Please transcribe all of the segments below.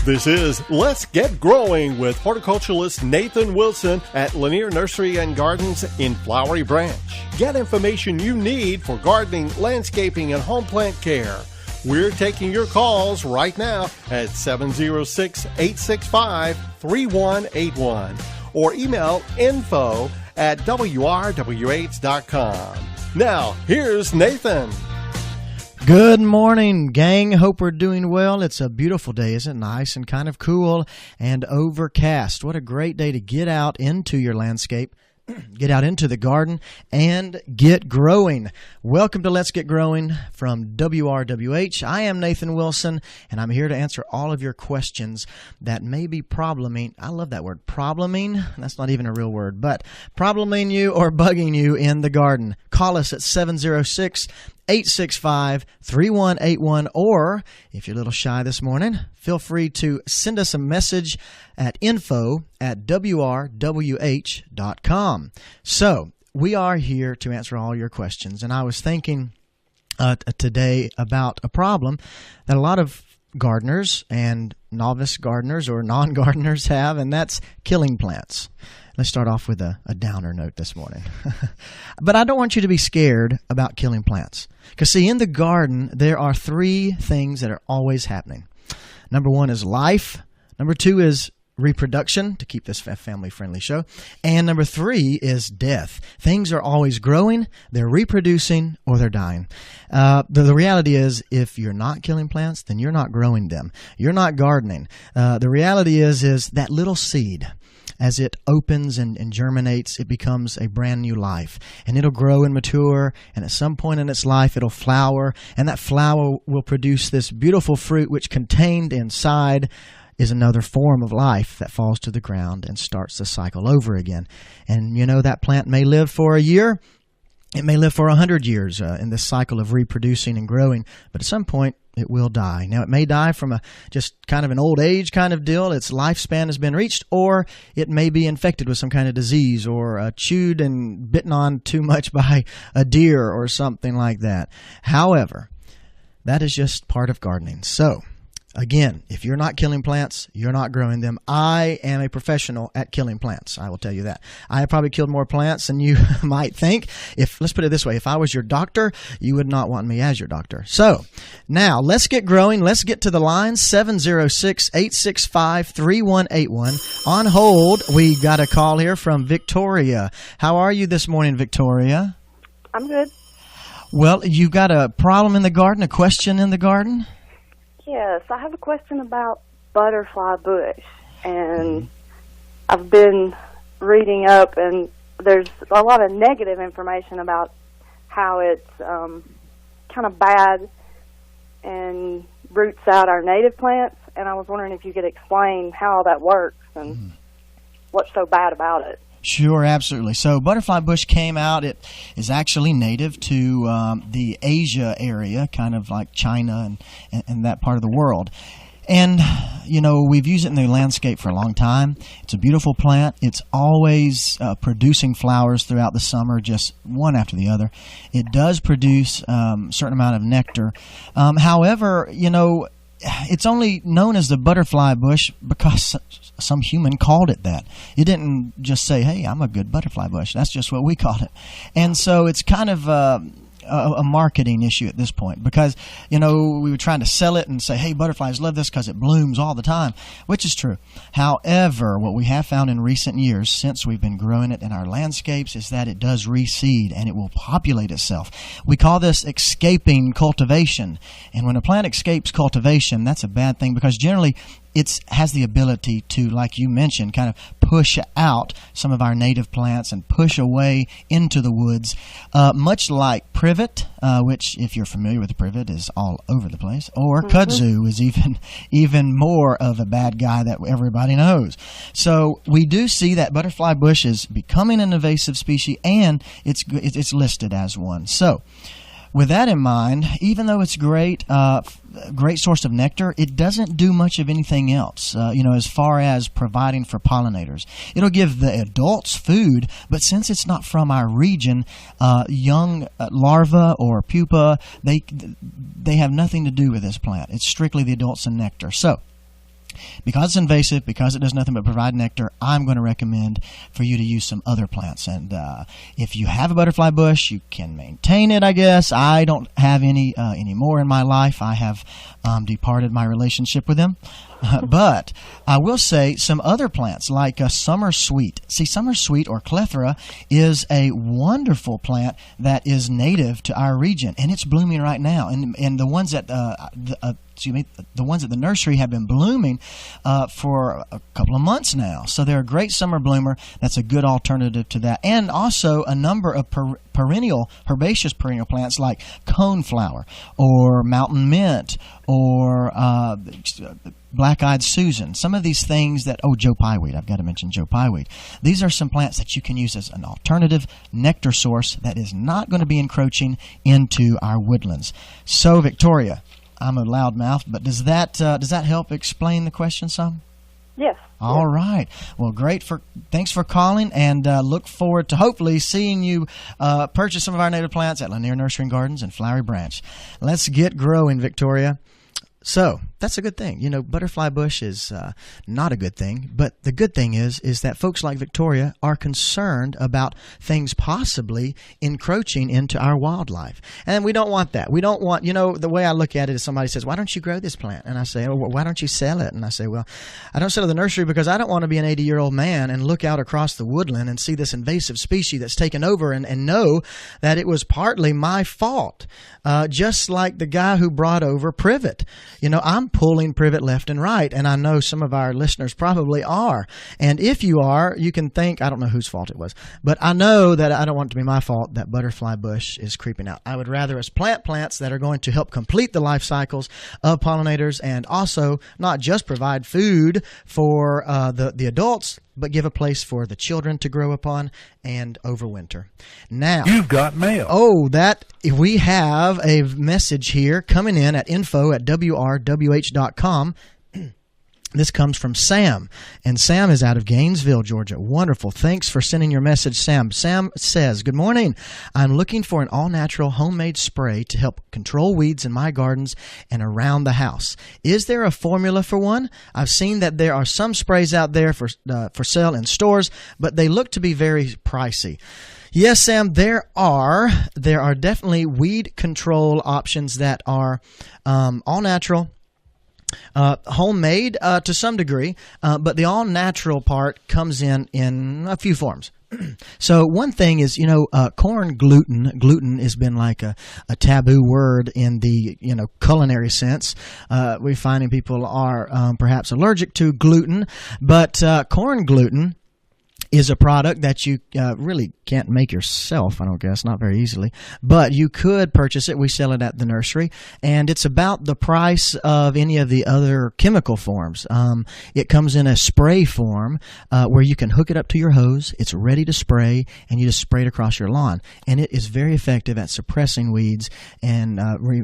This is Let's Get Growing with horticulturalist Nathan Wilson at Lanier Nursery and Gardens in Flowery Branch. Get information you need for gardening, landscaping, and home plant care. We're taking your calls right now at 706-865-3181 or email info@WRWH.com. Now, here's Nathan. Good morning, gang. Hope we're doing well. It's a beautiful day, isn't it? Nice and kind of cool and overcast. What a great day to get out into your landscape, get out into the garden, and get growing. Welcome to Let's Get Growing from WRWH. I am Nathan Wilson, and I'm here to answer all of your questions that may be probleming. I love that word, probleming. That's not even a real word, but probleming you or bugging you in the garden. Call us at 706-865-3181, or if you're a little shy this morning, feel free to send us a message at info@WRWH.com. So we are here to answer all your questions, and I was thinking today about a problem that a lot of gardeners and novice gardeners or non-gardeners have, and that's killing plants. Let's start off with a downer note this morning. But I don't want you to be scared about killing plants. Because, see, in the garden, there are three things that are always happening. Number one is life. Number two is reproduction, to keep this a family-friendly show. And number three is death. Things are always growing, they're reproducing, or they're dying. The reality is, if you're not killing plants, then you're not growing them. You're not gardening. The reality is that little seed, as it opens and germinates, it becomes a brand new life. And it'll grow and mature, and at some point in its life, it'll flower, and that flower will produce this beautiful fruit, which contained inside is another form of life that falls to the ground and starts the cycle over again. And you know, that plant may live for a year. It may live for 100 years in this cycle of reproducing and growing, but at some point it will die. Now, it may die from just kind of an old age kind of deal. Its lifespan has been reached, or it may be infected with some kind of disease or chewed and bitten on too much by a deer or something like that. However, that is just part of gardening. So, again, if you're not killing plants, you're not growing them. I am a professional at killing plants. I will tell you that. I have probably killed more plants than you might think. Let's put it this way. If I was your doctor, you would not want me as your doctor. So now let's get growing. Let's get to the line. 706-865-3181. On hold, we got a call here from Victoria. How are you this morning, Victoria? I'm good. Well, you got a problem in the garden, a question in the garden? Yes, I have a question about butterfly bush, and I've been reading up, and there's a lot of negative information about how it's kind of bad and roots out our native plants, and I was wondering if you could explain how that works and what's so bad about it. Sure, absolutely. So butterfly bush came out. It is actually native to the Asia area, kind of like China and that part of the world. And, you know, we've used it in the landscape for a long time. It's a beautiful plant. It's always producing flowers throughout the summer, just one after the other. It does produce a certain amount of nectar. However, you know, it's only known as the butterfly bush because some human called it that. It didn't just say, hey, I'm a good butterfly bush. That's just what we called it. And so it's kind of a marketing issue at this point because, you know, we were trying to sell it and say, hey, butterflies love this because it blooms all the time, which is true. However, what we have found in recent years since we've been growing it in our landscapes is that it does reseed and it will populate itself. We call this escaping cultivation. And when a plant escapes cultivation, that's a bad thing because generally it has the ability to, like you mentioned, kind of push out some of our native plants and push away into the woods, much like privet, which, if you're familiar with the privet, is all over the place, or kudzu is even more of a bad guy that everybody knows. So we do see that butterfly bush is becoming an invasive species, and it's listed as one. So with that in mind, even though it's great source of nectar, it doesn't do much of anything else, as far as providing for pollinators. It'll give the adults food, but since it's not from our region, young larvae or pupa, they have nothing to do with this plant. It's strictly the adults and nectar. So because it's invasive, because it does nothing but provide nectar, I'm going to recommend for you to use some other plants. And if you have a butterfly bush, you can maintain it, I guess. I don't have any anymore in my life. I have departed my relationship with them. But I will say some other plants like summer sweet. See, summer sweet or clethra is a wonderful plant that is native to our region, and it's blooming right now. And the ones that the ones at the nursery have been blooming for a couple of months now. So they're a great summer bloomer. That's a good alternative to that. And also a number of herbaceous perennial plants like coneflower or mountain mint or black-eyed Susan. Some of these things that, Joe Pyeweed. I've got to mention Joe Pyeweed. These are some plants that you can use as an alternative nectar source that is not going to be encroaching into our woodlands. So, Victoria, I'm a loudmouth, but does that help explain the question some? Yes. All right. Well, thanks for calling, and look forward to hopefully seeing you purchase some of our native plants at Lanier Nursery and Gardens in Flowery Branch. Let's get growing, Victoria. So that's a good thing. You know, butterfly bush is not a good thing, but the good thing is that folks like Victoria are concerned about things possibly encroaching into our wildlife. And we don't want that. We don't want, the way I look at it is somebody says, why don't you grow this plant? And I say, why don't you sell it? And I say, well, I don't sell it to the nursery because I don't want to be an 80-year-old man and look out across the woodland and see this invasive species that's taken over and know that it was partly my fault. Just like the guy who brought over privet. I'm pulling privet left and right, and I know some of our listeners probably are. And if you are, you can think, I don't know whose fault it was, but I know that I don't want it to be my fault that butterfly bush is creeping out. I would rather us plant plants that are going to help complete the life cycles of pollinators and also not just provide food for the adults, but give a place for the children to grow upon and overwinter. Now, you've got mail. We have a message here coming in at info@WRWH.com. This comes from Sam, and Sam is out of Gainesville, Georgia. Wonderful. Thanks for sending your message, Sam. Sam says, good morning. I'm looking for an all-natural homemade spray to help control weeds in my gardens and around the house. Is there a formula for one? I've seen that there are some sprays out there for sale in stores, but they look to be very pricey. Yes, Sam, there are definitely weed control options that are all-natural. Homemade to some degree, but the all-natural part comes in a few forms. So one thing is, corn gluten. Gluten has been like a taboo word in the, culinary sense. We're finding people are perhaps allergic to gluten, but corn gluten is a product that you really can't make yourself, I don't guess, not very easily. But you could purchase it. We sell it at the nursery. And it's about the price of any of the other chemical forms. It comes in a spray form where you can hook it up to your hose. It's ready to spray, and you just spray it across your lawn. And it is very effective at suppressing weeds and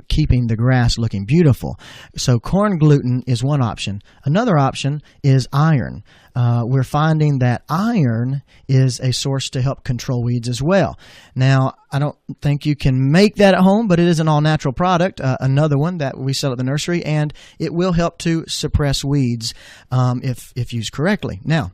keeping the grass looking beautiful. So corn gluten is one option. Another option is iron. We're finding that iron is a source to help control weeds as well. Now, I don't think you can make that at home, but it is an all-natural product, another one that we sell at the nursery, and it will help to suppress weeds if used correctly. Now,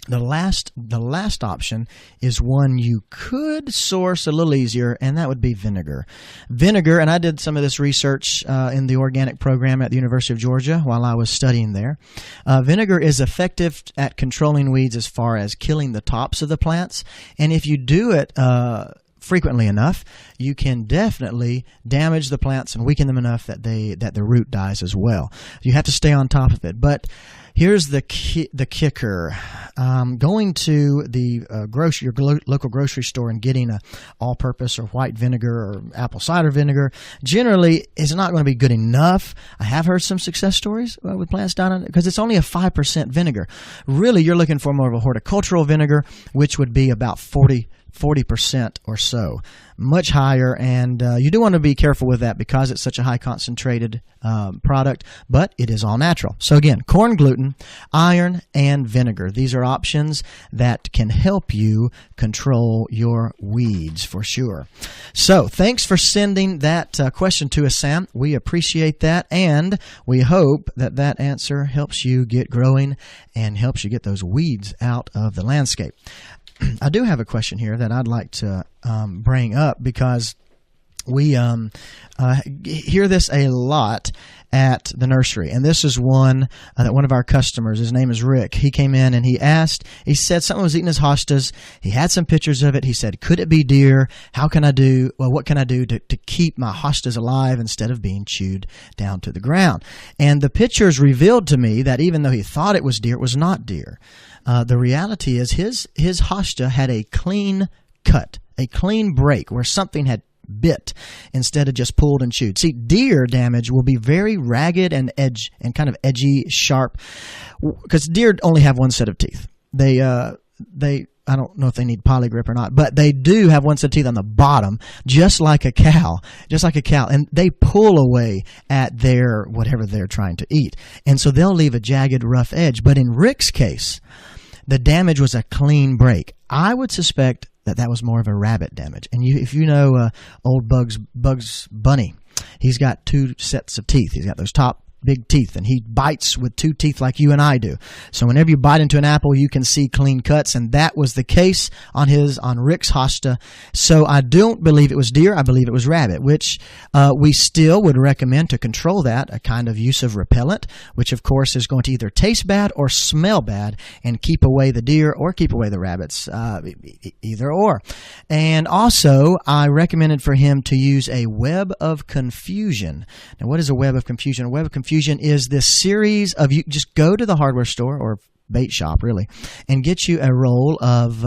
the last option is one you could source a little easier, and that would be vinegar. Vinegar, and I did some of this research in the organic program at the University of Georgia while I was studying there. Vinegar is effective at controlling weeds as far as killing the tops of the plants, and if you do it frequently enough, you can definitely damage the plants and weaken them enough that the root dies as well. You have to stay on top of it. But here's the kicker. Going to the your local grocery store and getting a all-purpose or white vinegar or apple cider vinegar generally is not going to be good enough. I have heard some success stories with plants down on it because it's only a 5% vinegar. Really, you're looking for more of a horticultural vinegar, which would be about 40% or so, much higher, and you do want to be careful with that because it's such a high concentrated product, but it is all natural. So again, corn gluten gluten, iron, and vinegar. These are options that can help you control your weeds for sure. So thanks for sending that question to us, Sam. We appreciate that, and we hope that that answer helps you get growing and helps you get those weeds out of the landscape. I do have a question here that I'd like to bring up because we hear this a lot at the nursery, and this is one that one of our customers, his name is Rick, he came in and he said something was eating his hostas. He had some pictures of it. He said, could it be deer? What can I do to keep my hostas alive instead of being chewed down to the ground? And the pictures revealed to me that even though he thought it was deer, it was not deer. The reality is his hosta had a clean cut, a clean break where something had bit instead of just pulled and chewed. See, deer damage will be very ragged and kind of edgy, sharp, because deer only have one set of teeth. They I don't know if they need polygrip or not, but they do have one set of teeth on the bottom, just like a cow, and they pull away at their whatever they're trying to eat, and so they'll leave a jagged, rough edge. But in Rick's case, the damage was a clean break. I would suspect that was more of a rabbit damage. And if you know old Bugs Bunny, he's got two sets of teeth. He's got those top big teeth, and he bites with two teeth like you and I do. So whenever you bite into an apple, you can see clean cuts, and that was the case on Rick's hosta. So I don't believe it was deer. I believe it was rabbit, which we still would recommend to control that, a kind of use of repellent, which of course is going to either taste bad or smell bad and keep away the deer or keep away the rabbits, either or. And also, I recommended for him to use a web of confusion. Now, what is a web of confusion? A web of confusion is this series of, you just go to the hardware store or bait shop really and get you a roll of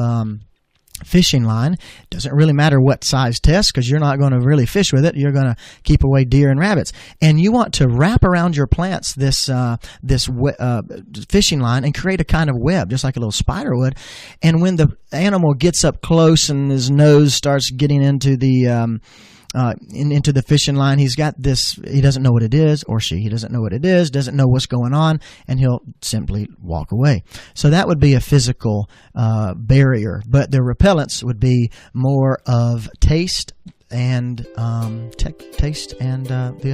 fishing line. Doesn't really matter what size test, because you're not going to really fish with it. You're going to keep away deer and rabbits, and you want to wrap around your plants this fishing line and create a kind of web, just like a little spider would. And when the animal gets up close and his nose starts getting into the into the fishing line, he's got this, he doesn't know what it is, or he doesn't know what it is, doesn't know what's going on, and he'll simply walk away. So that would be a physical barrier, but the repellents would be more of taste and the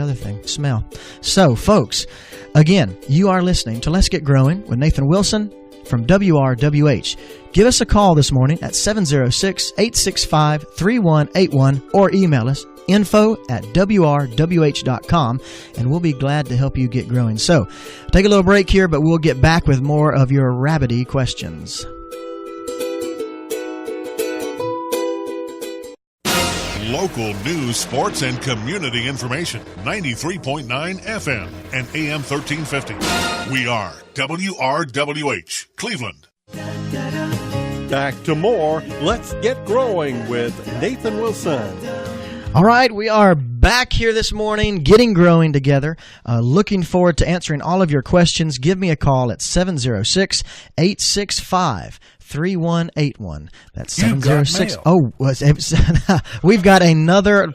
other thing, smell. So folks, again, you are listening to Let's Get Growing with Nathan Wilson from WRWH. Give us a call this morning at 706-865-3181 or email us info@wrwh.com, and we'll be glad to help you get growing. So take a little break here, but we'll get back with more of your rabbity questions. Local news, sports, and community information. 93.9 FM and AM 1350. We are WRWH, Cleveland. Back to more Let's Get Growing with Nathan Wilson. All right, we are back here this morning, getting growing together. Looking forward to answering all of your questions. Give me a call at 706-865-3181. That's 706. Oh, we've got another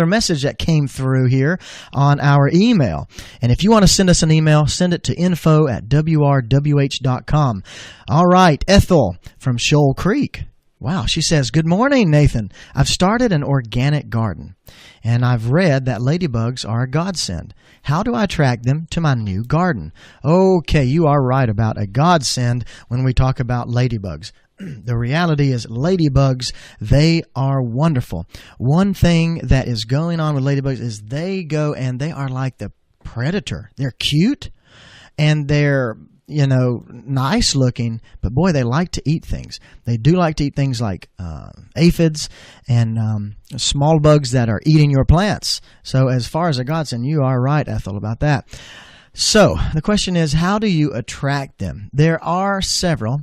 message that came through here on our email. And if you want to send us an email, send it to info@wrwh.com. All right, Ethel from Shoal Creek. Wow, she says, good morning, Nathan. I've started an organic garden, and I've read that ladybugs are a godsend. How do I attract them to my new garden? Okay, you are right about a godsend when we talk about ladybugs. The reality is ladybugs, they are wonderful. One thing that is going on with ladybugs is they go and they are like the predator. They're cute and they're nice looking, but boy, they like to eat things. They do like to eat things like aphids and small bugs that are eating your plants. So as far as a godsend, you are right, Ethel, about that. So the question is, how do you attract them? There are several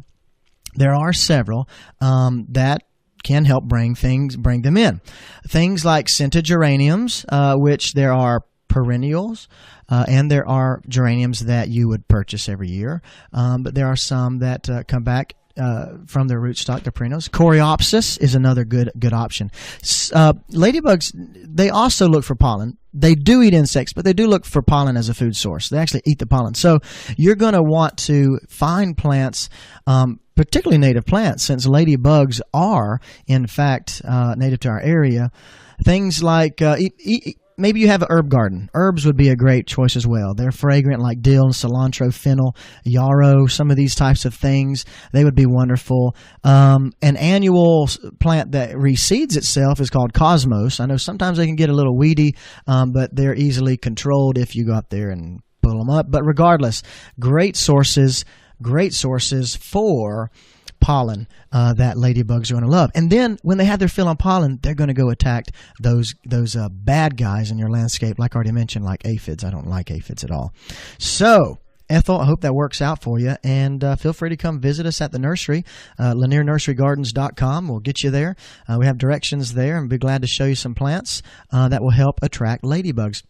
that can help bring them in. Things like scented geraniums, which there are perennials, and there are geraniums that you would purchase every year, but there are some that come back from their rootstock, the perennials. Coreopsis is another good option. Ladybugs, they also look for pollen. They do eat insects, but they do look for pollen as a food source. They actually eat the pollen. So you're going to want to find plants, particularly native plants, since ladybugs are, in fact, native to our area. Things like maybe you have an herb garden. Herbs would be a great choice as well. They're fragrant, like dill, cilantro, fennel, yarrow, some of these types of things. They would be wonderful. An annual plant that reseeds itself is called cosmos. I know sometimes they can get a little weedy, but they're easily controlled if you go up there and pull them up. But regardless, great sources for pollen that ladybugs are going to love. And then when they have their fill on pollen, they're going to go attack those bad guys in your landscape, like I already mentioned, like aphids. I don't like aphids at all. So, Ethel, I hope that works out for you. And feel free to come visit us at the nursery, LanierNurseryGardens.com. We'll get you there. We have directions there, and be glad to show you some plants that will help attract ladybugs.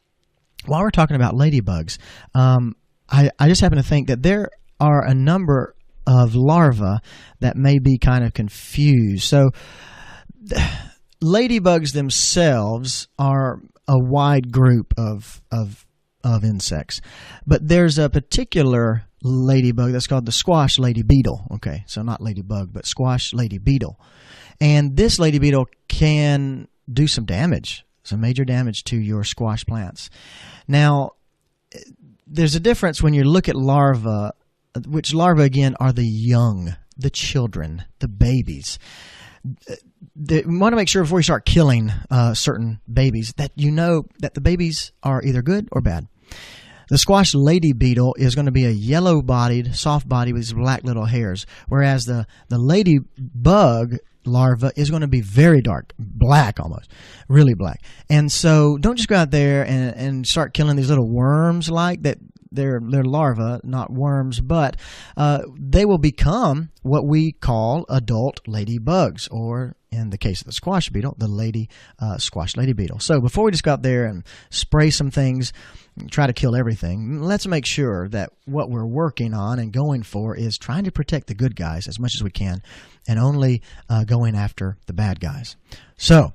While we're talking about ladybugs, I just happen to think that there are a number of larvae that may be kind of confused. So ladybugs themselves are a wide group of insects, but there's a particular ladybug that's called the squash lady beetle. Okay, so not ladybug, but squash lady beetle. And this lady beetle can do some damage, some major damage to your squash plants. Now, there's a difference when you look at larvae, which larvae, again, are the young, the children, the babies. We want to make sure before you start killing certain babies that you know that the babies are either good or bad. The squash lady beetle is going to be a yellow-bodied, soft body with these black little hairs, whereas the ladybug larva is going to be very dark, black almost, really black. And so don't just go out there and start killing these little worms like that. They're larvae, not worms, but they will become what we call adult ladybugs, or in the case of the squash beetle, the squash lady beetle. So before we just go out there and spray some things, try to kill everything, let's make sure that what we're working on and going for is trying to protect the good guys as much as we can, and only going after the bad guys. So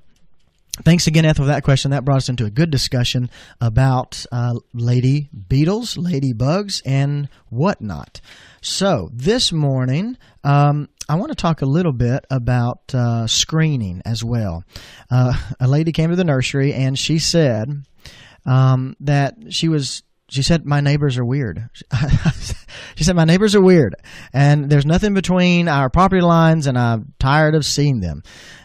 thanks again, Ethel, for that question. That brought us into a good discussion about lady beetles, ladybugs, and whatnot. So this morning, I want to talk a little bit about screening as well. A lady came to the nursery, and she said that she said, my neighbors are weird. She said, my neighbors are weird, and there's nothing between our property lines, and I'm tired of seeing them.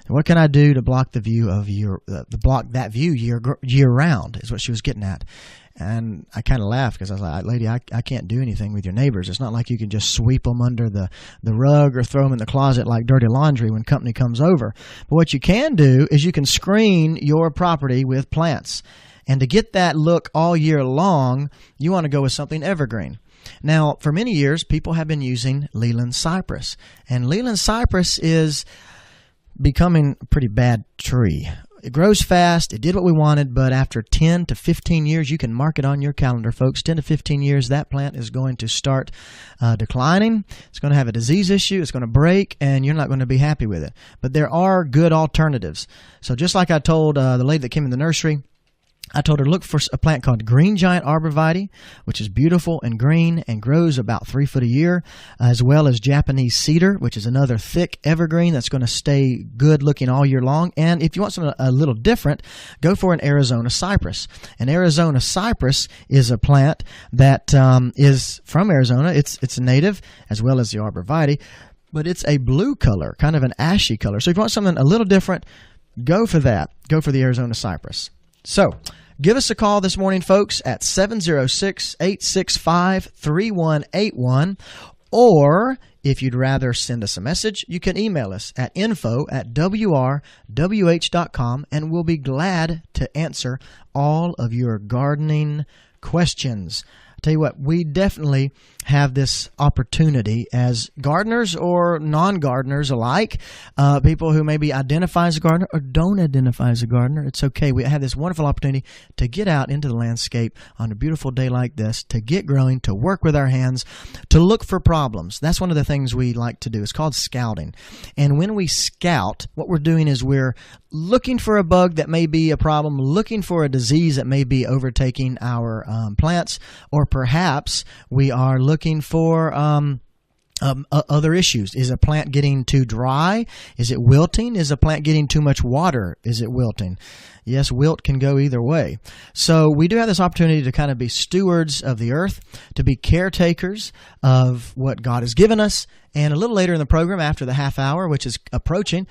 What can I do to block the view of block that view year round? Is what she was getting at. And I kind of laughed because I was like, lady, I can't do anything with your neighbors. It's not like you can just sweep them under the rug or throw them in the closet like dirty laundry when company comes over. But what you can do is you can screen your property with plants. And to get that look all year long, you want to go with something evergreen. Now, for many years, people have been using Leland cypress. And Leland cypress is becoming a pretty bad tree. It grows fast. It did what we wanted, but after 10 to 15 years, you can mark it on your calendar, folks. 10 to 15 years, that plant is going to start declining. It's going to have a disease issue. It's going to break, and you're not going to be happy with it. But there are good alternatives. So just like I told the lady that came in the nursery, I told her to look for a plant called green giant arborvitae, which is beautiful and green and grows about 3 foot a year, as well as Japanese cedar, which is another thick evergreen that's going to stay good looking all year long. And if you want something a little different, go for an Arizona cypress. An Arizona cypress is a plant that is from Arizona. It's a native, as well as the arborvitae, but it's a blue color, kind of an ashy color. So if you want something a little different, go for that. Go for the Arizona cypress. So give us a call this morning, folks, at 706-865-3181. Or if you'd rather send us a message, you can email us at info@WRWH.com, and we'll be glad to answer all of your gardening questions. tell you what, we definitely have this opportunity as gardeners or non-gardeners alike, people who maybe identify as a gardener or don't identify as a gardener. It's okay. We have this wonderful opportunity to get out into the landscape on a beautiful day like this, to get growing, to work with our hands, to look for problems. That's one of the things we like to do. It's called scouting. And when we scout, what we're doing is we're looking for a bug that may be a problem, looking for a disease that may be overtaking our plants, or perhaps we are looking for other issues. Is a plant getting too dry? Is it wilting? Is a plant getting too much water? Is it wilting? Yes, wilt can go either way. So we do have this opportunity to kind of be stewards of the earth, to be caretakers of what God has given us. And a little later in the program, after the half hour, which is approaching,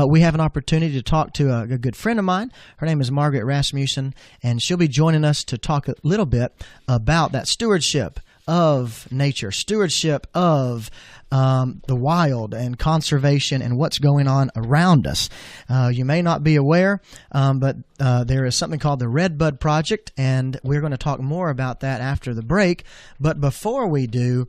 we have an opportunity to talk to a good friend of mine. Her name is Margaret Rasmussen, and she'll be joining us to talk a little bit about that stewardship of nature, stewardship of the wild, and conservation and what's going on around us. You may not be aware, but there is something called the Rosebud Project, and we're going to talk more about that after the break. But before we do,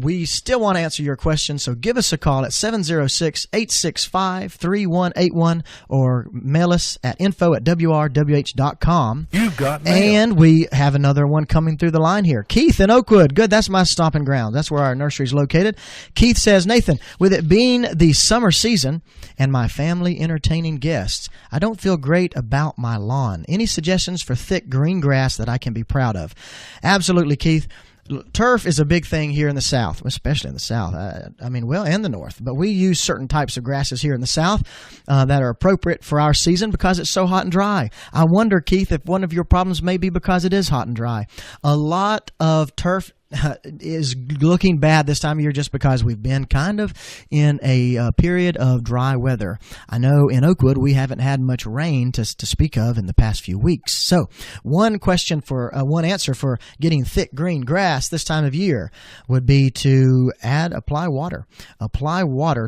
we still want to answer your questions, so give us a call at 706-865-3181 or mail us at info@WRWH.com. You got mail. And we have another one coming through the line here. Keith in Oakwood. Good, that's my stomping ground. That's where our nursery is located. Keith says, Nathan, with it being the summer season and my family entertaining guests, I don't feel great about my lawn. Any suggestions for thick green grass that I can be proud of? Absolutely, Keith. Turf is a big thing here in the South, especially in the South. And the North. But we use certain types of grasses here in the South that are appropriate for our season because it's so hot and dry. I wonder, Keith, if one of your problems may be because it is hot and dry. A lot of turf is looking bad this time of year just because we've been kind of in a period of dry weather. I know in Oakwood we haven't had much rain to speak of in the past few weeks. So one answer for getting thick green grass this time of year would be to apply water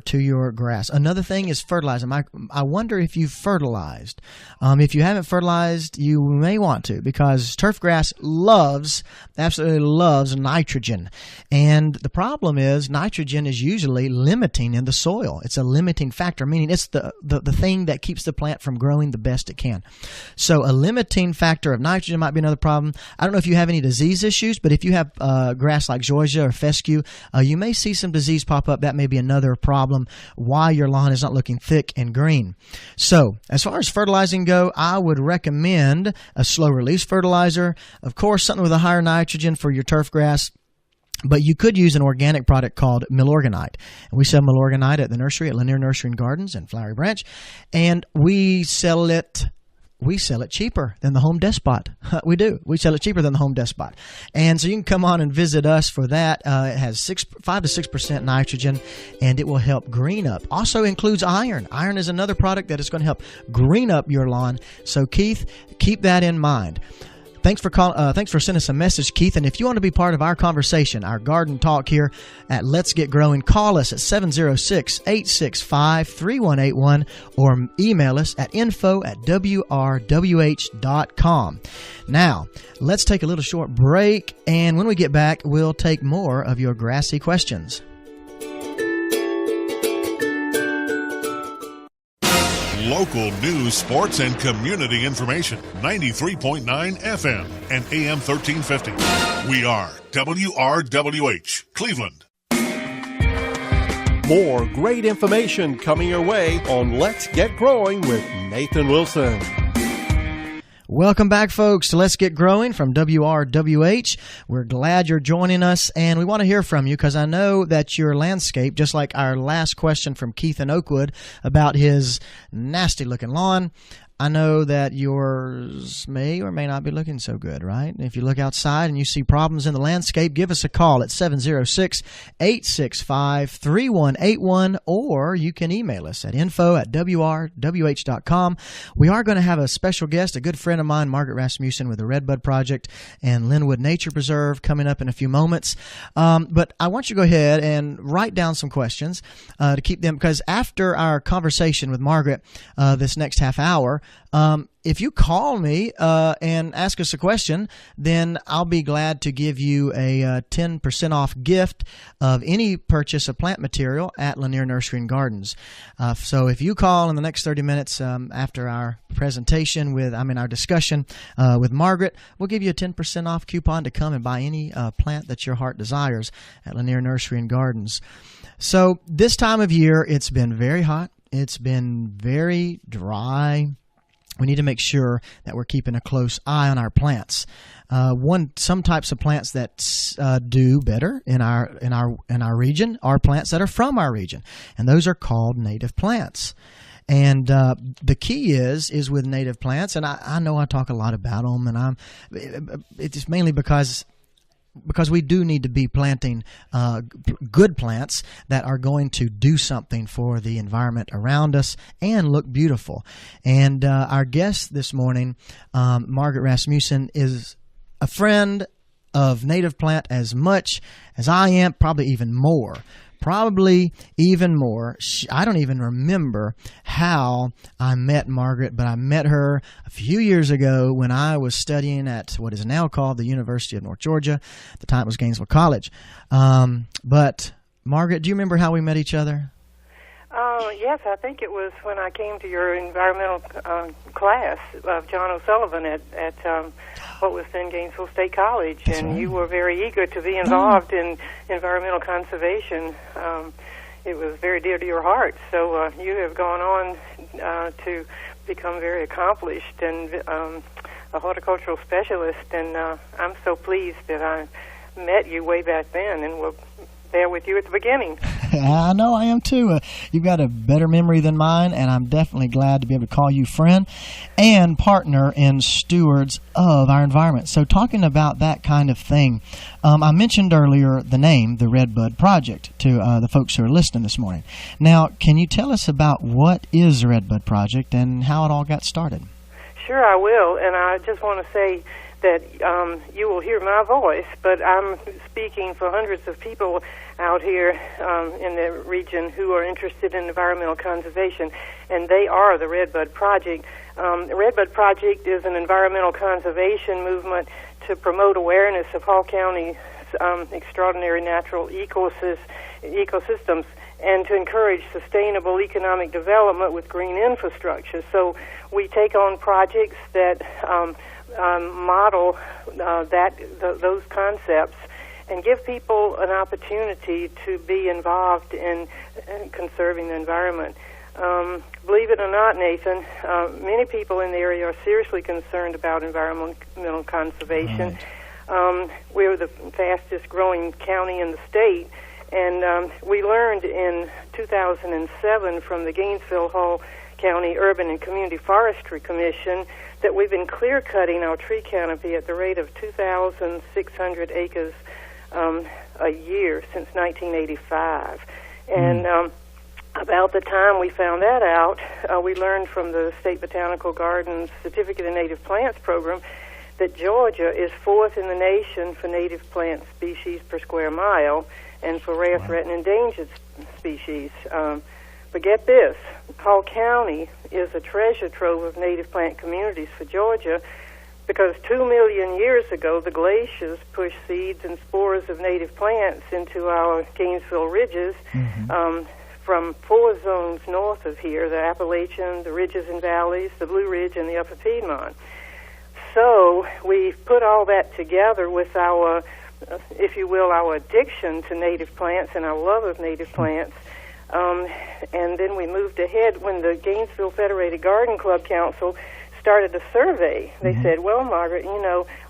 to your grass. Another thing is fertilizing. I wonder if you've fertilized. If you haven't fertilized, you may want to, because turf grass absolutely loves nitrogen. And the problem is nitrogen is usually limiting in the soil. It's a limiting factor, meaning it's the thing that keeps the plant from growing the best it can. So a limiting factor of nitrogen might be another problem. I don't know if you have any disease issues, but if you have grass like zoysia or fescue, you may see some disease pop up. That may be another problem why your lawn is not looking thick and green. So as far as fertilizing go, I would recommend a slow release fertilizer. Of course, something with a higher nitrogen for your turf grass. But you could use an organic product called Milorganite. And we sell Milorganite at the nursery at Lanier Nursery and Gardens in Flowery Branch. And we sell it cheaper than the Home Despot. We do. We sell it cheaper than the Home Despot. And so you can come on and visit us for that. It has 5 to 6% nitrogen, and it will help green up. Also includes iron. Iron is another product that is going to help green up your lawn. So Keith, keep that in mind. Thanks for sending us a message, Keith. And if you want to be part of our conversation, our garden talk here at Let's Get Growing, call us at 706-865-3181 or email us at info@WRWH.com. Now, let's take a little short break, and when we get back, we'll take more of your grassy questions. Local news, sports, and community information. 93.9 FM and AM 1350. We are WRWH, Cleveland. More great information coming your way on Let's Get Growing with Nathan Wilson. Welcome back, folks, to Let's Get Growing from WRWH. We're glad you're joining us, and we want to hear from you because I know that your landscape, just like our last question from Keith in Oakwood about his nasty-looking lawn, I know that yours may or may not be looking so good, right? If you look outside and you see problems in the landscape, give us a call at 706-865-3181, or you can email us at info@WRWH.com. We are going to have a special guest, a good friend of mine, Margaret Rasmussen with the Rosebud Project and Linwood Nature Preserve, coming up in a few moments. But I want you to go ahead and write down some questions to keep them, because after our conversation with Margaret this next half hour, if you call me and ask us a question, then I'll be glad to give you a 10% off gift of any purchase of plant material at Lanier Nursery and Gardens. So if you call in the next 30 minutes after our presentation our discussion with Margaret, we'll give you a 10% off coupon to come and buy any plant that your heart desires at Lanier Nursery and Gardens. So this time of year, it's been very hot. It's been very dry. We need to make sure that we're keeping a close eye on our plants. Some types of plants that do better in our region are plants that are from our region, and those are called native plants. And the key is with native plants, and I know I talk a lot about them, and it's mainly because we do need to be planting good plants that are going to do something for the environment around us and look beautiful. And our guest this morning, Margaret Rasmussen, is a friend of native plant as much as I am, probably even more. I don't even remember how I met Margaret, but I met her a few years ago when I was studying at what is now called the University of North Georgia. At the time it was Gainesville College. But Margaret, do you remember how we met each other? Yes, I think it was when I came to your environmental class of John O'Sullivan at what was then Gainesville State College. That's and right. You were very eager to be involved in environmental conservation. It was very dear to your heart. So you have gone on to become very accomplished and a horticultural specialist, and I'm so pleased that I met you way back then and will there with you at the beginning. I know I am too. You've got a better memory than mine, and I'm definitely glad to be able to call you friend and partner and stewards of our environment. So talking about that kind of thing, I mentioned earlier the name, the Rosebud Project, to the folks who are listening this morning. Now, can you tell us about what is the Rosebud Project and how it all got started? Sure, I will, and I just want to say that you will hear my voice, but I'm speaking for hundreds of people out here in the region who are interested in environmental conservation, and they are the Rosebud Project. The Rosebud Project is an environmental conservation movement to promote awareness of Hall County's extraordinary natural ecosystems and to encourage sustainable economic development with green infrastructure. So we take on projects that model those concepts and give people an opportunity to be involved in conserving the environment. Believe it or not, Nathan, many people in the area are seriously concerned about environmental conservation. Right. We're the fastest growing county in the state, and we learned in 2007 from the Gainesville Hall County Urban and Community Forestry Commission that we've been clear-cutting our tree canopy at the rate of 2,600 acres a year since 1985. And about the time we found that out, we learned from the State Botanical Gardens Certificate in Native Plants program that Georgia is fourth in the nation for native plant species per square mile and for rare, threatened, endangered species. But get this, Hall County is a treasure trove of native plant communities for Georgia because 2 million years ago the glaciers pushed seeds and spores of native plants into our Gainesville ridges from 4 zones north of here, the Appalachian, the ridges and valleys, the Blue Ridge, and the Upper Piedmont. So we put all that together with our, if you will, our addiction to native plants and our love of native plants. And then we moved ahead when the Gainesville Federated Garden Club Council started a survey. They said, well, Margaret,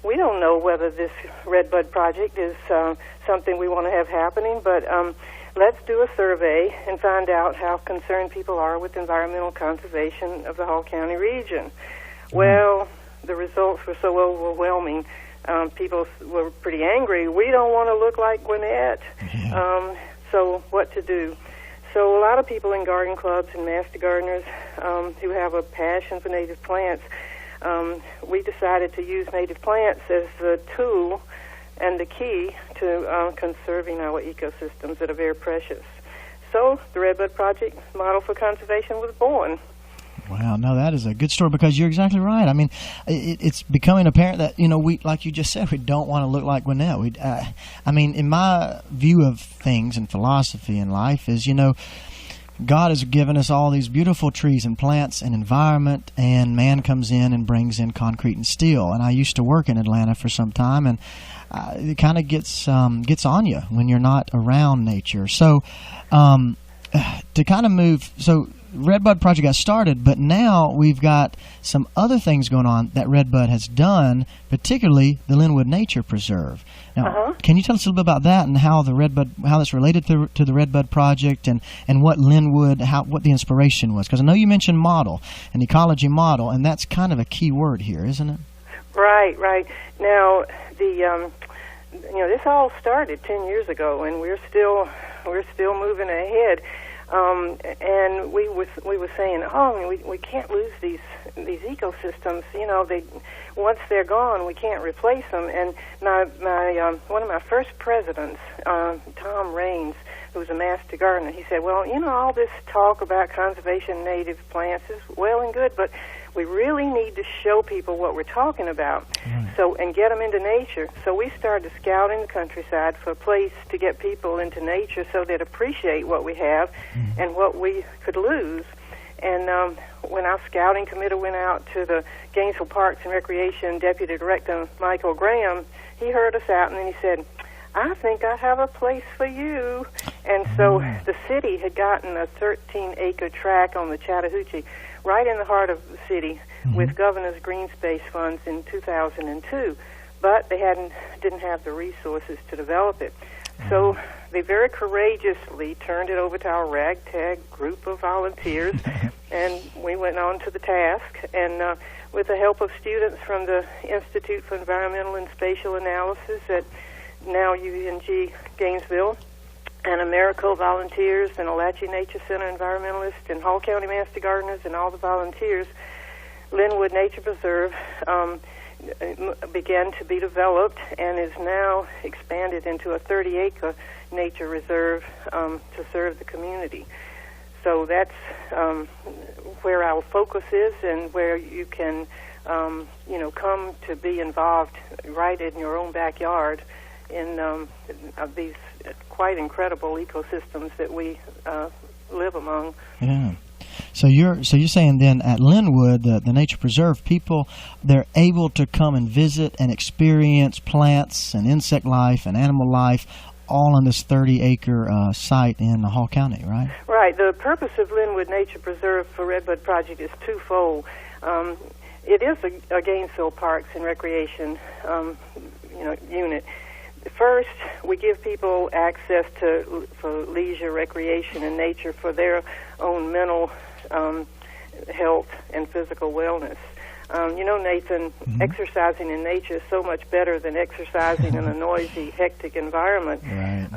we don't know whether this Rosebud Project is something we want to have happening, but let's do a survey and find out how concerned people are with environmental conservation of the Hall County region. Well, the results were so overwhelming. People were pretty angry. We don't want to look like Gwinnett. So what to do? So a lot of people in garden clubs and master gardeners who have a passion for native plants, we decided to use native plants as the tool and the key to conserving our ecosystems that are very precious. So the Rosebud Project model for conservation was born. Wow, no, that is a good story because you're exactly right. I mean, it's becoming apparent that, we, like you just said, we don't want to look like Gwinnett. I mean, in my view of things and philosophy in life is, God has given us all these beautiful trees and plants and environment, and man comes in and brings in concrete and steel. And I used to work in Atlanta for some time, and it kind of gets on you when you're not around nature. So to kind of move, so Redbud Project got started, but now we've got some other things going on that Redbud has done, particularly the Linwood Nature Preserve. Now, can you tell us a little bit about that and how that's related to the Redbud Project and what Linwood, what the inspiration was? Because I know you mentioned model, an ecology model, and that's kind of a key word here, isn't it? Right. Now, this all started 10 years ago, and we're still moving ahead. And we were saying, we can't lose these ecosystems. Once they're gone, we can't replace them. And my one of my first presidents, Tom Raines, who was a master gardener, he said, well, all this talk about conservation native plants is well and good, but we really need to show people what we're talking about, and get them into nature. So we started scouting the countryside for a place to get people into nature so they'd appreciate what we have and what we could lose. And when our scouting committee went out to the Gainesville Parks and Recreation Deputy Director Michael Graham, he heard us out and then he said, I think I have a place for you. And so the city had gotten a 13-acre tract on the Chattahoochee right in the heart of the city with Governor's Green Space funds in 2002, but they didn't have the resources to develop it. So they very courageously turned it over to our ragtag group of volunteers, and we went on to the task. And with the help of students from the Institute for Environmental and Spatial Analysis at now UNG Gainesville, and AmeriCorps volunteers, and Alachie Nature Center environmentalists, and Hall County Master Gardeners, and all the volunteers, Linwood Nature Preserve began to be developed and is now expanded into a 30-acre nature reserve to serve the community. So that's where our focus is and where you can, come to be involved right in your own backyard in these quite incredible ecosystems that we live among. Yeah. So you're saying then at Linwood, the Nature Preserve, people, they're able to come and visit and experience plants and insect life and animal life all on this 30-acre site in Hall County, right? Right. The purpose of Linwood Nature Preserve for Redbud Project is twofold. It is a Gainesville Parks and Recreation unit. First, we give people access for leisure, recreation, and nature for their own mental health and physical wellness. Nathan, exercising in nature is so much better than exercising in a noisy, hectic environment. Right.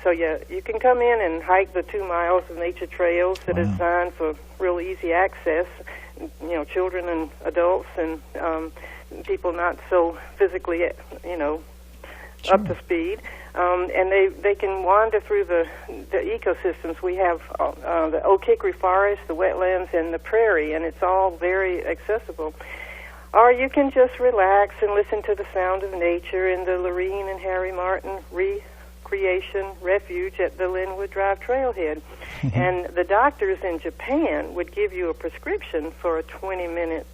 So you can come in and hike the 2 miles of nature trails that are designed for real easy access. Children and adults and people not so physically, up to speed, and they can wander through the ecosystems. We have the oak hickory forest, the wetlands, and the prairie, and it's all very accessible. Or you can just relax and listen to the sound of nature in the Lorene and Harry Martin Recreation Refuge at the Linwood Drive Trailhead. And the doctors in Japan would give you a prescription for a 20-minute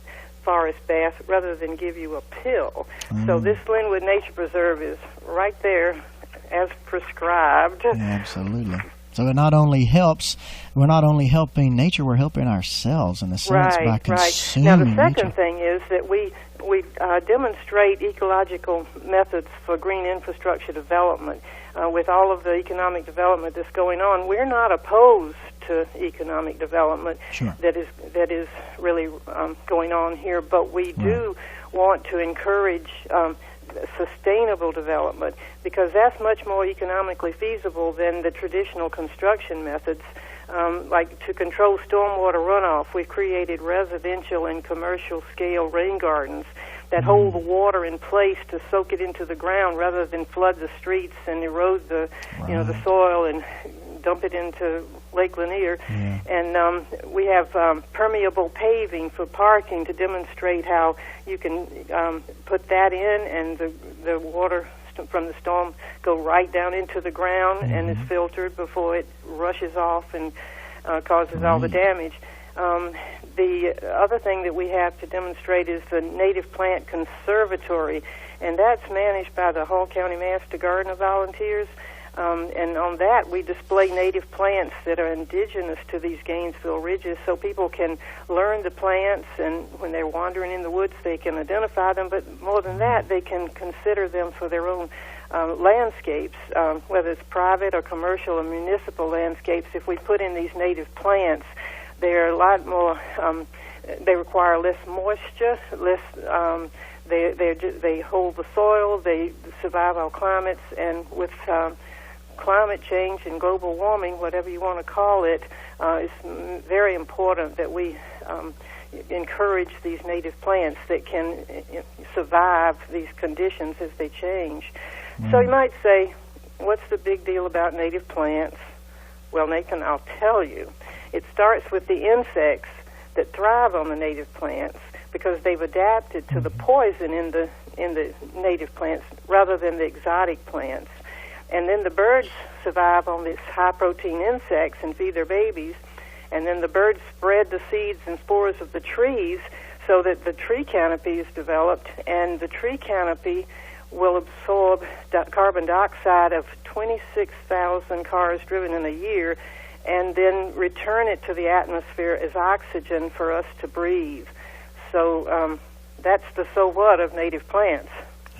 forest bath rather than give you a pill. So this Linwood Nature Preserve is right there as prescribed. Yeah, absolutely. So it not only helps, we're not only helping nature, we're helping ourselves in a sense by consuming Now the second nature. thing is that we demonstrate ecological methods for green infrastructure development. With all of the economic development that's going on, we're not opposed to economic development that is really going on here, but we do want to encourage sustainable development because that's much more economically feasible than the traditional construction methods. Like to control stormwater runoff, we've created residential and commercial scale rain gardens that hold the water in place to soak it into the ground rather than flood the streets and erode the the soil and dump it into Lake Lanier. And we have permeable paving for parking to demonstrate how you can put that in, and the water from the storm go right down into the ground and is filtered before it rushes off and causes all the damage. The other thing that we have to demonstrate is the Native Plant Conservatory, and that's managed by the Hall County Master Gardener Volunteers. And on that, we display native plants that are indigenous to these Gainesville ridges, so people can learn the plants, and when they're wandering in the woods, they can identify them. But more than that, they can consider them for their own landscapes, whether it's private or commercial or municipal landscapes. If we put in these native plants, they're a lot more. They require less moisture, less. They hold the soil. They survive all climates, and with climate change and global warming, whatever you want to call it, it's very important that we encourage these native plants that can survive these conditions as they change. So you might say, what's the big deal about native plants? Well, Nathan, I'll tell you. It starts with the insects that thrive on the native plants, because they've adapted to the poison in the native plants rather than the exotic plants. And then the birds survive on these high-protein insects and feed their babies. And then the birds spread the seeds and spores of the trees so that the tree canopy is developed, and the tree canopy will absorb carbon dioxide of 26,000 cars driven in a year, and then return it to the atmosphere as oxygen for us to breathe. So that's the so what of native plants.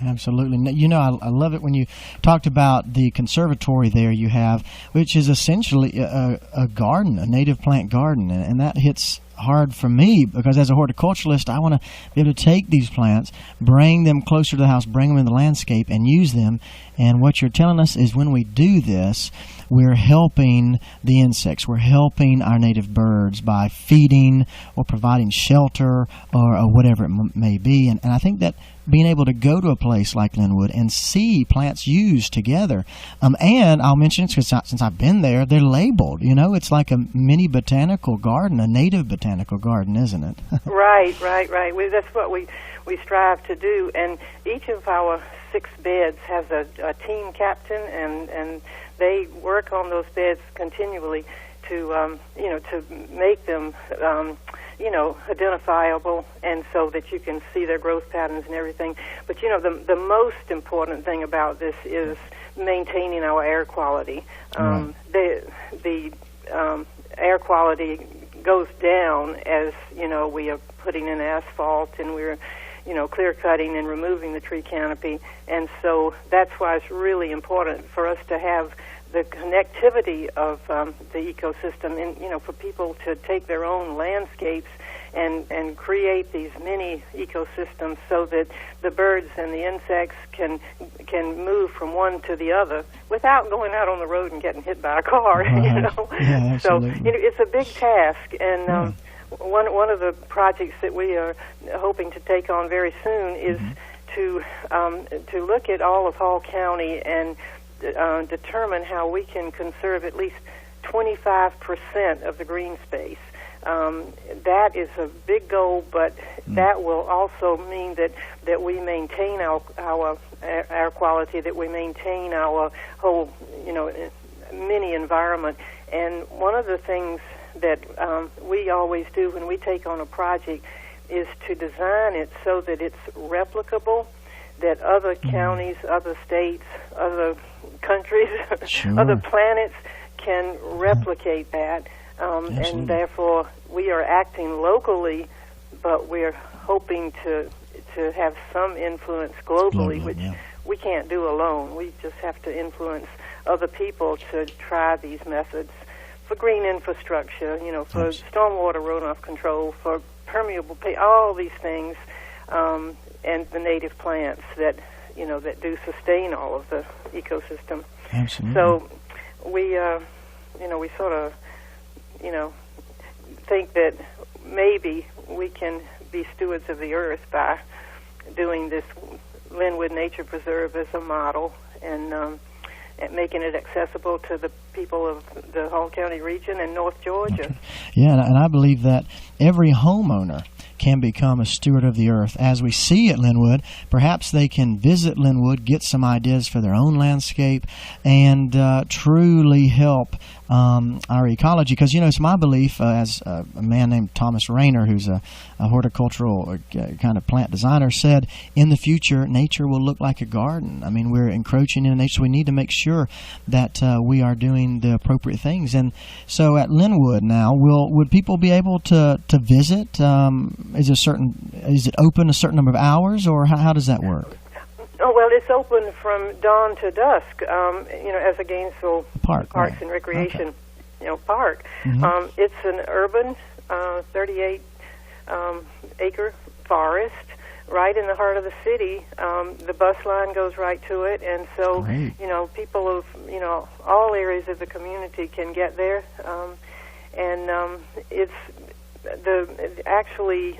Absolutely. You know, I love it when you talked about the conservatory there you have, which is essentially a garden, a native plant garden, and that hits hard for me, because as a horticulturalist, I want to be able to take these plants, bring them closer to the house, bring them in the landscape, and use them. And what you're telling us is when we do this, we're helping the insects, we're helping our native birds by feeding or providing shelter or whatever it may be. And I think that being able to go to a place like Linwood and see plants used together, and I'll mention it because since I've been there, they're labeled. You know, it's like a mini botanical garden, a native botanical garden, isn't it? Right. That's what we strive to do, and each of our 6 beds has a team captain, and they work on those beds continually to to make them identifiable, and so that you can see their growth patterns and everything. But the most important thing about this is maintaining our air quality. The air quality goes down as we are putting in asphalt, and we're clear cutting and removing the tree canopy, and so that's why it's really important for us to have the connectivity of the ecosystem, and for people to take their own landscapes and create these mini ecosystems so that the birds and the insects can move from one to the other without going out on the road and getting hit by a car. Yeah, so absolutely. it's a big task, and one of the projects that we are hoping to take on very soon is to look at all of Hall County and determine how we can conserve at least 25% of the green space. That is a big goal, but that will also mean that we maintain our air quality, that we maintain our whole mini environment. And one of the things that we always do when we take on a project is to design it so that it's replicable, that other counties, other states, other countries, other planets can replicate that. And therefore, we are acting locally, but we're hoping to have some influence globally, which we can't do alone. We just have to influence other people to try these methods for green infrastructure, for stormwater runoff control, for permeable all these things, and the native plants that do sustain all of the ecosystem. Absolutely. So we sort of think that maybe we can be stewards of the earth by doing this Linwood Nature Preserve as a model, and making it accessible to the people of the Hall County region and North Georgia. Okay. Yeah, and I believe that every homeowner can become a steward of the earth. As we see at Linwood, perhaps they can visit Linwood, get some ideas for their own landscape, and truly help our ecology. Because, it's my belief, as a man named Thomas Rayner, who's a horticultural kind of plant designer, said, in the future, nature will look like a garden. I mean, we're encroaching into nature, so we need to make sure that we are doing the appropriate things. And so at Linwood now, would people be able to visit? Is it open a certain number of hours, or how does that work? Oh, well, it's open from dawn to dusk, as a Gainesville Parks and Recreation, park. Mm-hmm. It's an urban 38-acre forest right in the heart of the city. The bus line goes right to it, and so, Great. People of, all areas of the community can get there. It's actually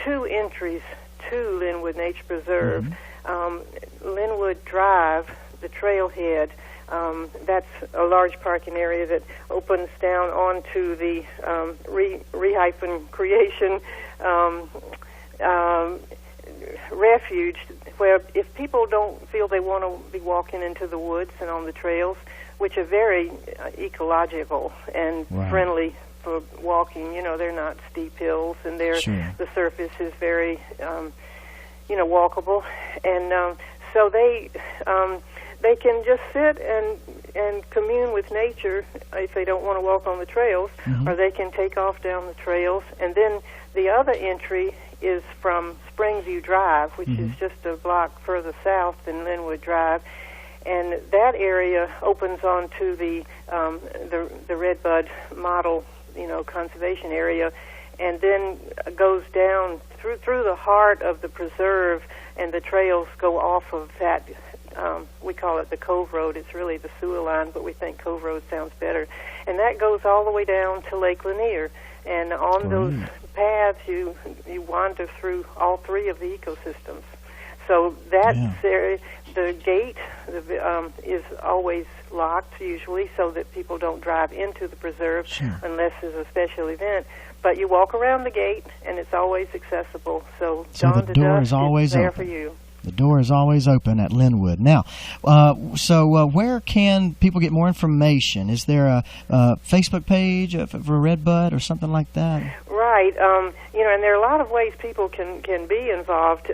2 entries to Linwood Nature Preserve. Mm-hmm. Linwood Drive, the trailhead, that's a large parking area that opens down onto the Creation refuge, where if people don't feel they want to be walking into the woods and on the trails, which are very ecological and friendly for walking, they're not steep hills, and the surface is very, walkable, and so they can just sit and commune with nature if they don't want to walk on the trails, mm-hmm. or they can take off down the trails. And then the other entry is from Springview Drive, which mm-hmm. is just a block further south than Linwood Drive. And that area opens onto the Redbud model, conservation area, and then goes down through the heart of the preserve, and the trails go off of that. We call it the Cove Road. It's really the sewer line, but we think Cove Road sounds better. And that goes all the way down to Lake Lanier. And on those paths, you wander through all 3 of the ecosystems. So that's the gate is always locked, usually, so that people don't drive into the preserve unless there's a special event. But you walk around the gate, and it's always accessible. So dawn to dusk is always there for you. The door is always open at Linwood. Now, where can people get more information? Is there a Facebook page for Redbud or something like that? Right. And there are a lot of ways people can be involved.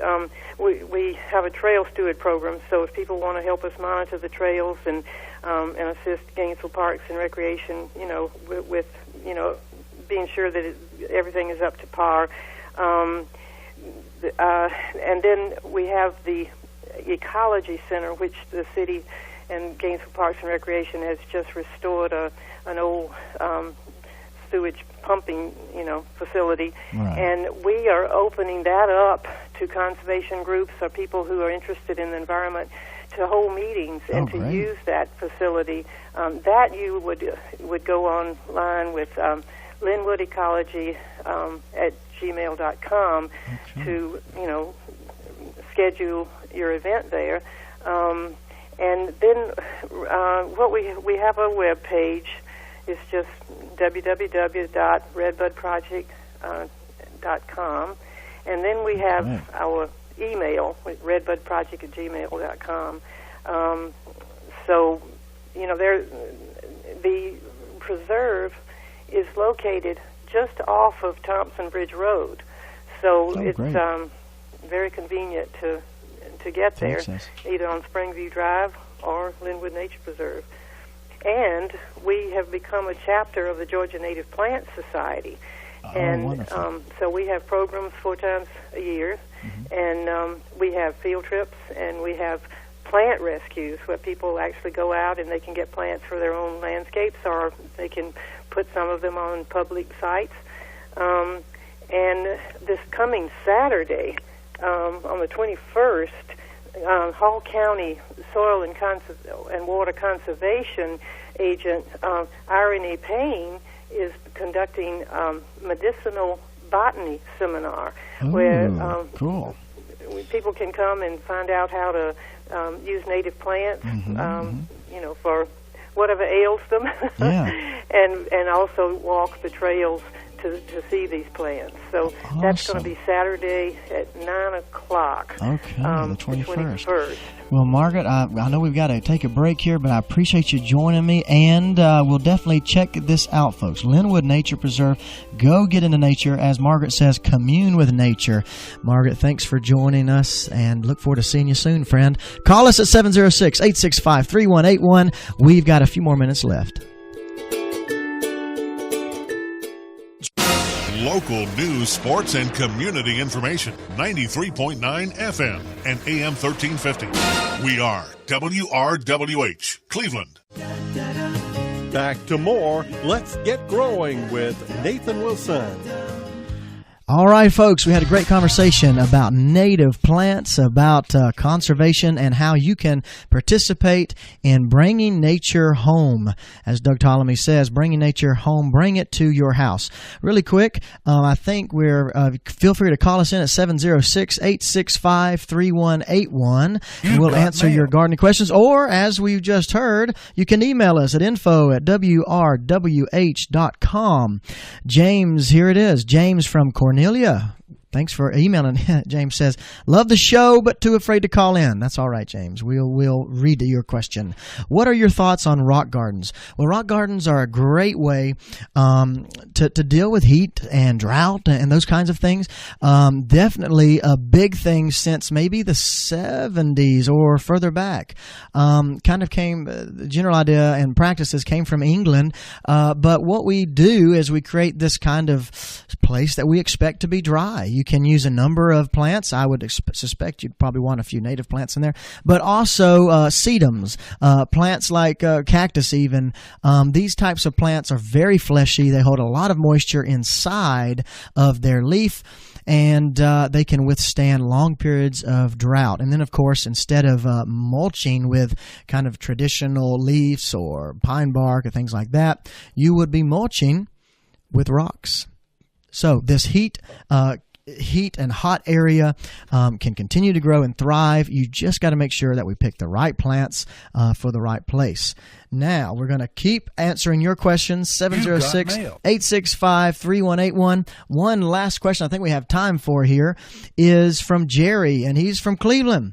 We have a trail steward program, so if people want to help us monitor the trails and assist Gainesville Parks and Recreation, with being sure that everything is up to par. And then we have the Ecology Center, which the city and Gainesville Parks and Recreation has just restored an old sewage pumping, facility. Right. And we are opening that up to conservation groups or people who are interested in the environment to hold meetings and to use that facility. That you would go online with Linwood Ecology at gmail.com to, schedule your event there. And then we have a web page. It's just www.redbudproject.com. And then we have our email, redbudproject@gmail.com. So, the preserve is located just off of Thompson Bridge Road. So it's very convenient to get there, either on Springview Drive or Linwood Nature Preserve. And we have become a chapter of the Georgia Native Plant Society. So we have programs 4 times a year, and we have field trips, and we have plant rescues where people actually go out and they can get plants for their own landscapes, or they can put some of them on public sites. And this coming Saturday, on the 21st, Hall County Soil and Water Conservation Agent Irene Payne is conducting medicinal botany seminar, where people can come and find out how to use native plants, for whatever ails them, and also walk the trails to see these plants. So that's going to be Saturday at 9 o'clock. Okay, the 21st. 21st. Well, Margaret, I know we've got to take a break here, but I appreciate you joining me, and we'll definitely check this out, folks. Linwood Nature Preserve. Go get into nature. As Margaret says, commune with nature. Margaret, thanks for joining us, and look forward to seeing you soon, friend. Call us at 706-865-3181. We've got a few more minutes left. Local news, sports, and community information. 93.9 FM and AM 1350. We are WRWH, Cleveland. Back to more Let's Get Growing with Nathan Wilson. All right, folks, we had a great conversation about native plants, about conservation, and how you can participate in bringing nature home. As Doug Ptolemy says, bringing nature home, bring it to your house. Really quick, I think feel free to call us in at 706-865-3181. We'll answer your gardening questions, or as we've just heard, you can email us at info@wrwh.com. James, here it is. James from Cornelia. Thanks for emailing. James says, love the show, but too afraid to call in. That's all right, James. We'll read your question. What are your thoughts on rock gardens? Well, rock gardens are a great way to deal with heat and drought and those kinds of things. Definitely a big thing since maybe the 70s or further back. The general idea and practices came from England. But what we do is we create this kind of place that we expect to be dry. You can use a number of plants. I would suspect you'd probably want a few native plants in there, but also sedums, plants like cactus even. These types of plants are very fleshy. They hold a lot of moisture inside of their leaf, and they can withstand long periods of drought. And then, of course, instead of mulching with kind of traditional leaves or pine bark or things like that, you would be mulching with rocks. So this heat and hot area can continue to grow and thrive. You just got to make sure that we pick the right plants for the right place. Now, we're going to keep answering your questions, 706-865-3181. One last question I think we have time for here is from Jerry, and he's from Cleveland.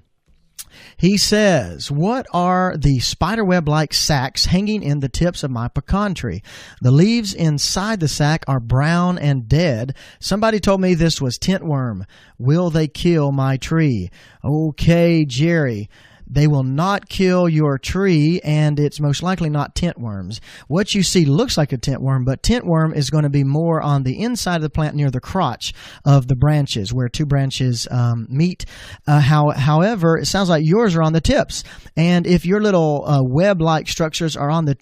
He says, what are the spiderweb-like sacs hanging in the tips of my pecan tree? The leaves inside the sac are brown and dead. Somebody told me this was tintworm. Will they kill my tree? Okay, Jerry. They will not kill your tree, and it's most likely not tintworms. What you see looks like a tintworm, but tintworm is going to be more on the inside of the plant near the crotch of the branches where two branches meet. However, it sounds like yours are on the tips. And if your little web-like structures are on the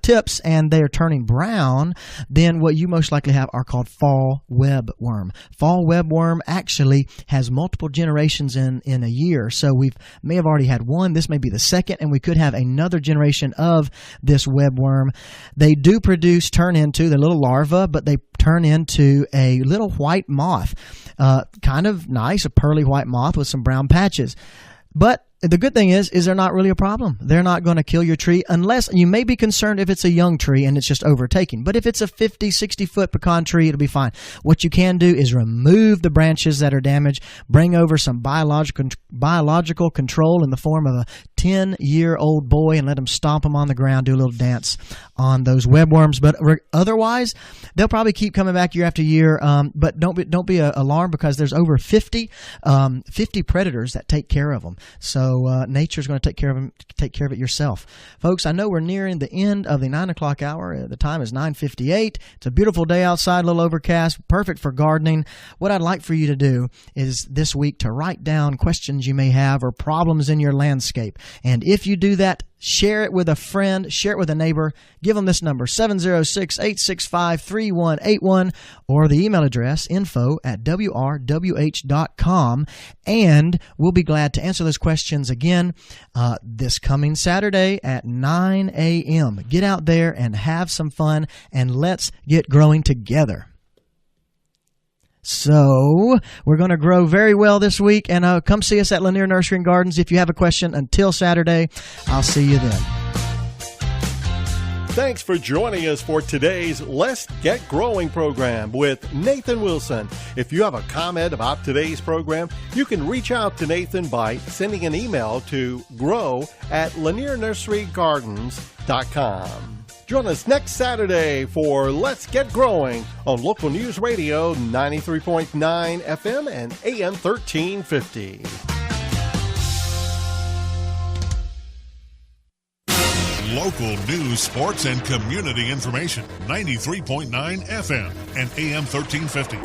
tips and they are turning brown, then what you most likely have are called fall webworm. Fall webworm actually has multiple generations in a year. So we may have already had one. This may be the second, and we could have another generation of this webworm. They do turn into the little larva, but they turn into a little white moth. Kind of nice, a pearly white moth with some brown patches. But the good thing is they're not really a problem. They're not going to kill your tree unless you may be concerned if it's a young tree and it's just overtaking. But if it's a 50, 60-foot pecan tree, it'll be fine. What you can do is remove the branches that are damaged, bring over some biological control in the form of a 10-year-old boy and let them stomp them on the ground, do a little dance on those webworms. But otherwise, they'll probably keep coming back year after year. But don't be alarmed because there's over 50 predators that take care of them. So nature's going to take care of them. Take care of it yourself, folks. I know we're nearing the end of the 9 o'clock hour. The time is 9:58. It's a beautiful day outside, a little overcast, perfect for gardening. What I'd like for you to do is this week to write down questions you may have or problems in your landscape. And if you do that, share it with a friend, share it with a neighbor. Give them this number, 706-865-3181, or the email address, info@wrwh.com. And we'll be glad to answer those questions again this coming Saturday at 9 a.m. Get out there and have some fun, and let's get growing together. So we're going to grow very well this week, and come see us at Lanier Nursery and Gardens if you have a question. Until Saturday, I'll see you then. Thanks for joining us for today's Let's Get Growing program with Nathan Wilson. If you have a comment about today's program, you can reach out to Nathan by sending an email to grow@LanierNurseryGardens.com. Join us next Saturday for Let's Get Growing on Local News Radio 93.9 FM and AM 1350. Local news, sports, and community information. 93.9 FM and AM 1350.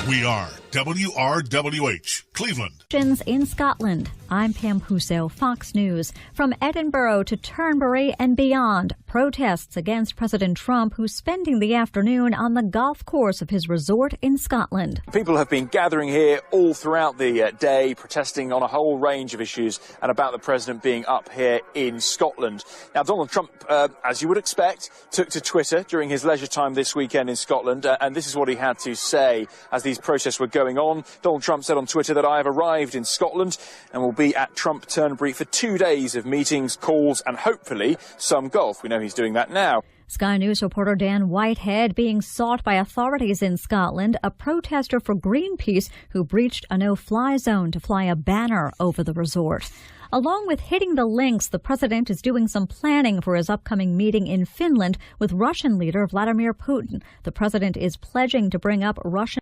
We are WRWH, Cleveland. In Scotland, I'm Pam Huso, Fox News. From Edinburgh to Turnberry and beyond, protests against President Trump, who's spending the afternoon on the golf course of his resort in Scotland. People have been gathering here all throughout the day, protesting on a whole range of issues and about the president being up here in Scotland. Now, Donald Trump, as you would expect, took to Twitter during his leisure time this weekend in Scotland, and this is what he had to say as these protests were going on. Donald Trump said on Twitter that I have arrived in Scotland and will be at Trump Turnberry for 2 days of meetings, calls, and hopefully some golf. We know he's doing that now. Sky News reporter Dan Whitehead being sought by authorities in Scotland, a protester for Greenpeace who breached a no-fly zone to fly a banner over the resort. Along with hitting the links, the president is doing some planning for his upcoming meeting in Finland with Russian leader Vladimir Putin. The president is pledging to bring up Russian